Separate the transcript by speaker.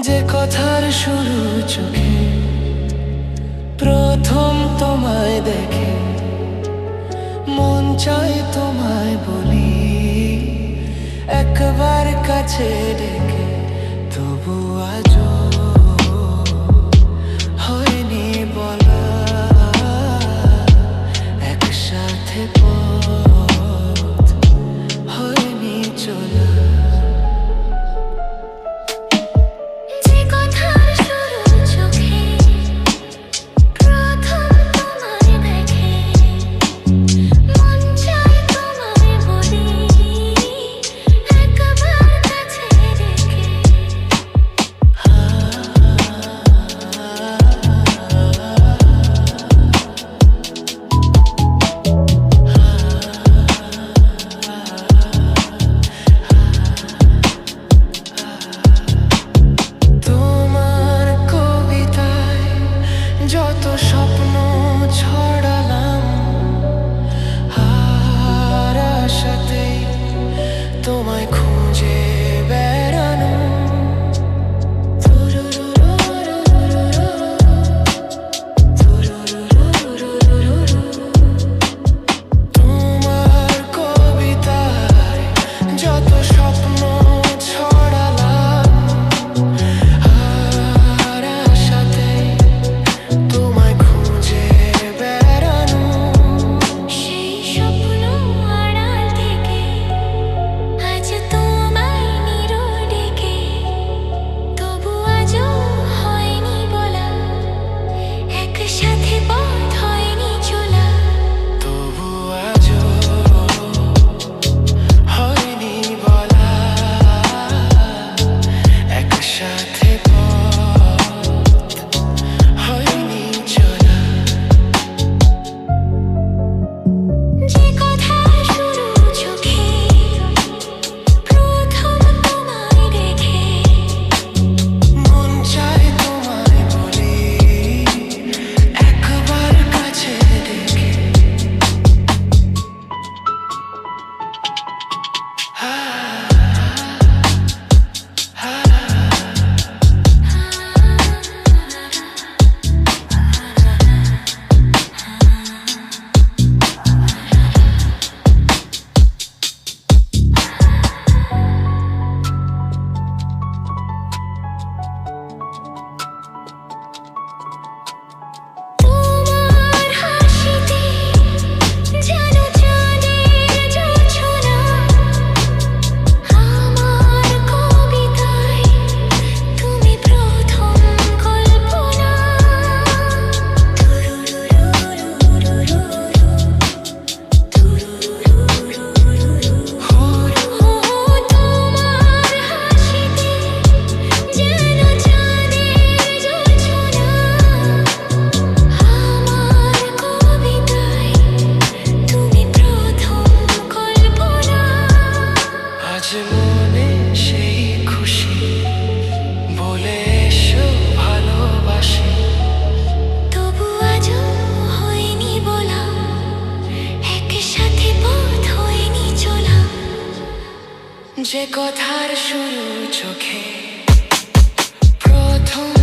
Speaker 1: যে কথার শুরু চোখে প্রথম তোমায় দেখে মন চায় তোমায় বলি একবার কাছে ডেকে, তবু আজও হয়নি বলা একসাথে পথ হয়নি চলা। যত স্বপ্ন ছড়ালাম আর আশাতেই তোমায় খুঁজে বেড়ানো, তোমার কবিতায় যত স্বপ্ন ছড়ালাম আর আশাতেই তোমায় খুঁজে বেড়ানো।
Speaker 2: সেই স্বপ্ন আড়াল থেকে আজ তোমায় নিরো ডেকে, তবু আজও হয়নি বলা একসাথে পথ হয়নি চলা।
Speaker 1: তবু আজও হয়নি বলা একসাথে পথ হয়নি চলা।
Speaker 2: যে কথা শুরু চোখে প্রথম তোমায় দেখে
Speaker 1: মন চায় তোমায় বলি একবার কাছে ডেকে,
Speaker 2: তোমার হাসিতে যেন চাঁদের জোছনা, আমার কবিতায় তুমি প্রথম কল্পনা। তোমার হাসিতে যেন চাঁদের জোছনা, আমার কবিতায় তুমি প্রথম কল্পনা।
Speaker 1: আজ মনে সেই খুশি বলে এসো ভালোবাসি,
Speaker 2: তবু আজও হয়নি বলা একসাথে পথ হয়নি চলা।
Speaker 1: যে কথার শুরু চোখে প্রথম